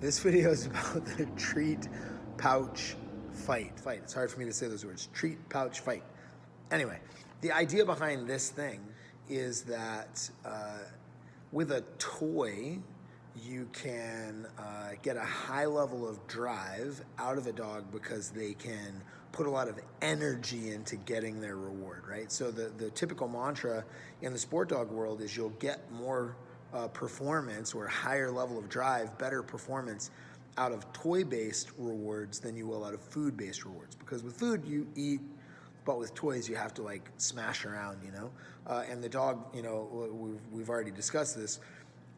This video is about the treat pouch fight. It's hard for me to say those words. Treat pouch fight. Anyway, the idea behind this thing is that with a toy, you can get a high level of drive out of a dog because they can put a lot of energy into getting their reward, right? So the typical mantra in the sport dog world is you'll get more performance or higher level of drive, better performance out of toy-based rewards than you will out of food-based rewards. Because with food, you eat, but with toys, you have to like smash around, you know? And the dog, you know, we've already discussed this,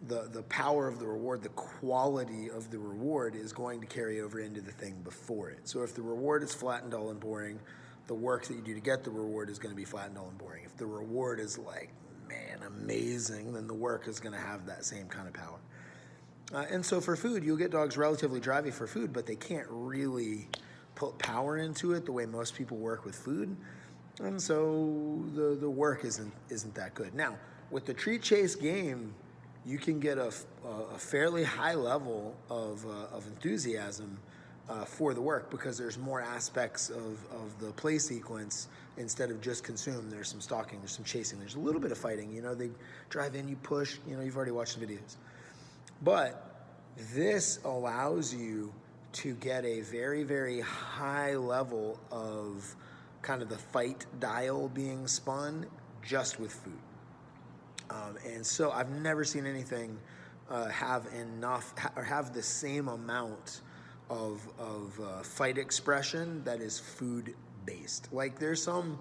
the power of the reward, the quality of the reward is going to carry over into the thing before it. So if the reward is flat and dull and boring, the work that you do to get the reward is going to be flat and dull and boring. If the reward is like, man, amazing, then the work is going to have that same kind of power. And so for food, you'll get dogs relatively drivey for food, but they can't really put power into it the way most people work with food. And so the work isn't that good. Now, with the treat chase game, you can get a fairly high level of enthusiasm for the work because there's more aspects of the play sequence instead of just consume. There's some stalking, there's some chasing, there's a little bit of fighting. You know, they drive in, you push, you know, you've already watched the videos. But this allows you to get a very, very high level of kind of the fight dial being spun just with food. And so I've never seen anything have enough or have the same amount of fight expression that is food based. Like there's some,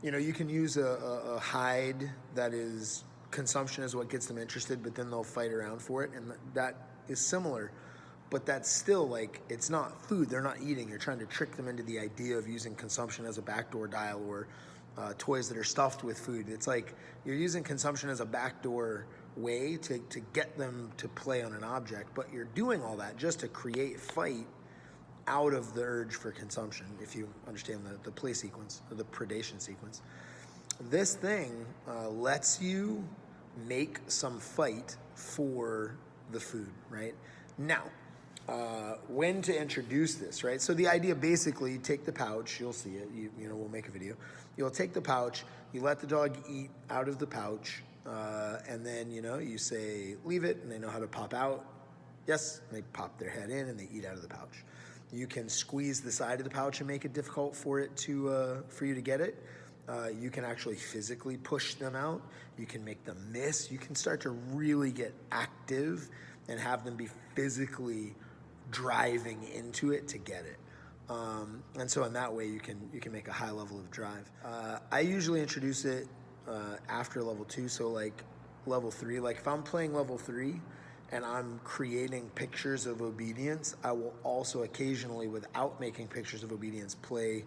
you know, you can use a hide that is consumption is what gets them interested, but then they'll fight around for it, and that is similar. But that's still like, it's not food, they're not eating. You're trying to trick them into the idea of using consumption as a backdoor dial or toys that are stuffed with food. It's like you're using consumption as a backdoor way to get them to play on an object, but you're doing all that just to create fight out of the urge for consumption, if you understand the play sequence, or the predation sequence. This thing lets you make some fight for the food, right? Now, when to introduce this, right? So the idea basically, you take the pouch, you'll see it, you know, we'll make a video. You'll take the pouch, you let the dog eat out of the pouch, and then, you know, you say, leave it, and they know how to pop out. Yes, and they pop their head in and they eat out of the pouch. You can squeeze the side of the pouch and make it difficult for it to, for you to get it. You can actually physically push them out. You can make them miss. You can start to really get active and have them be physically driving into it to get it. And so in that way, you can make a high level of drive. I usually introduce it after level 2, so like level 3. Like if I'm playing level 3 and I'm creating pictures of obedience, I will also occasionally, without making pictures of obedience, play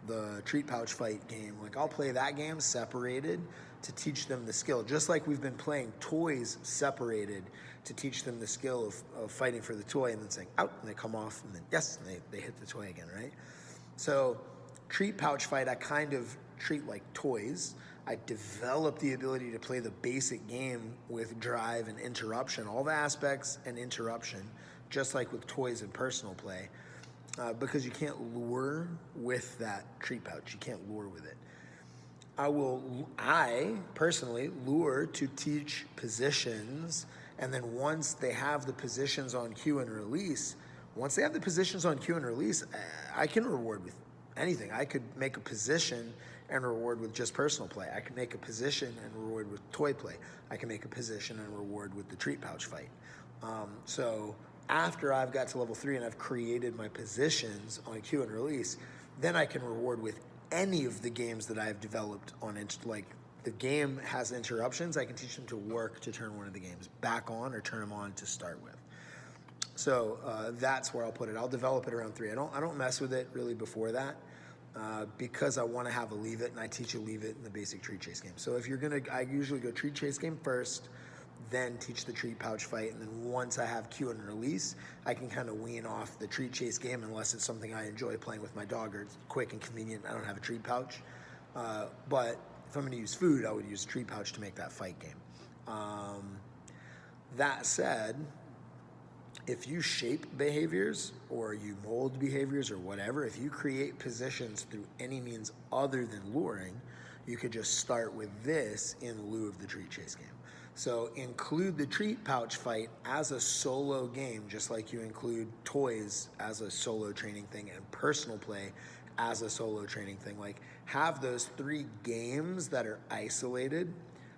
the treat pouch fight game. Like I'll play that game separated to teach them the skill, just like we've been playing toys separated to teach them the skill of fighting for the toy and then saying out, and they come off, and then yes, and they hit the toy again, right? So treat pouch fight, I kind of treat like toys. I develop the ability to play the basic game with drive and interruption, all the aspects and interruption, just like with toys and personal play. Because you can't lure with that treat pouch. You can't lure with it. I personally lure to teach positions, and then once they have the positions on cue and release, I can reward with anything. I could make a position and reward with just personal play. I can make a position and reward with toy play. I can make a position and reward with the treat pouch fight. So after I've got to level 3 and I've created my positions on cue and release, then I can reward with any of the games that I've developed on it. Like the game has interruptions, I can teach them to work to turn one of the games back on or turn them on to start with. So that's where I'll put it. I'll develop it around 3. I don't mess with it really before that because I want to have a leave it, and I teach a leave it in the basic treat chase game. So if you're gonna, I usually go treat chase game first, then teach the treat pouch fight, and then once I have cue and release, I can kind of wean off the treat chase game unless it's something I enjoy playing with my dog or it's quick and convenient. I don't have a treat pouch, but if I'm going to use food, I would use a treat pouch to make that fight game. That said, if you shape behaviors or you mold behaviors or whatever, if you create positions through any means other than luring, you could just start with this in lieu of the treat chase game. So include the treat pouch fight as a solo game, just like you include toys as a solo training thing and personal play as a solo training thing. Like, have those 3 games that are isolated.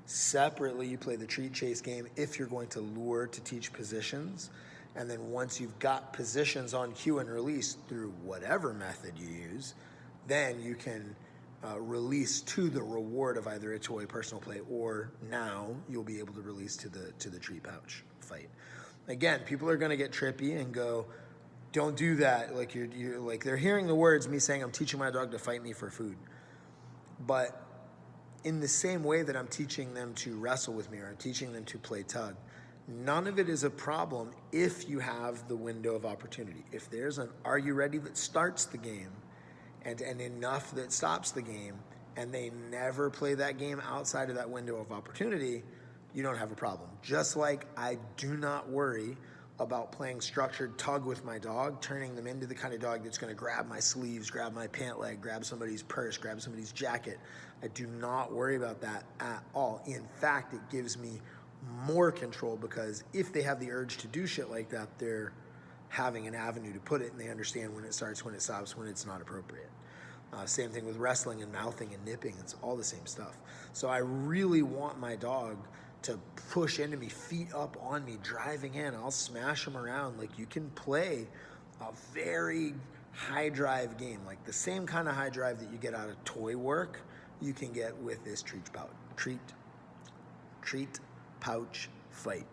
Separately, you play the treat chase game if you're going to lure to teach positions. And then once you've got positions on cue and release through whatever method you use, then you can release to the reward of either a toy, personal play, or now you'll be able to release to the treat pouch fight. Again, people are going to get trippy and go, don't do that. Like you're like, they're hearing the words me saying I'm teaching my dog to fight me for food. But in the same way that I'm teaching them to wrestle with me or I'm teaching them to play tug, none of it is a problem if you have the window of opportunity. If there's an are you ready that starts the game and enough that stops the game, and they never play that game outside of that window of opportunity, you don't have a problem. Just like I do not worry about playing structured tug with my dog, turning them into the kind of dog that's going to grab my sleeves, grab my pant leg, grab somebody's purse, grab somebody's jacket. I do not worry about that at all. In fact, it gives me more control, because if they have the urge to do shit like that, they're having an avenue to put it, and they understand when it starts, when it stops, when it's not appropriate. Same thing with wrestling and mouthing and nipping. It's all the same stuff. So I really want my dog to push into me, feet up on me, driving in. I'll smash them around. Like, you can play a very high drive game, like the same kind of high drive that you get out of toy work, you can get with this treat pouch fight,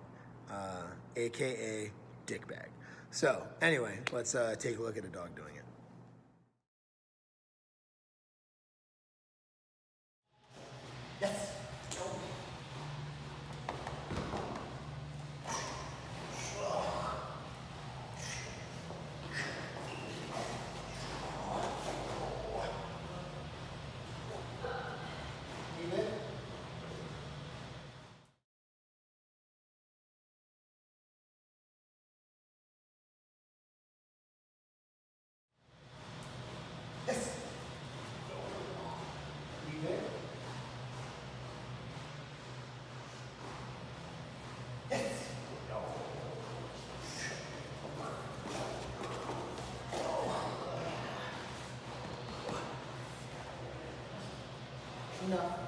aka dick bag. So anyway, let's take a look at a dog doing it. Yes. Enough.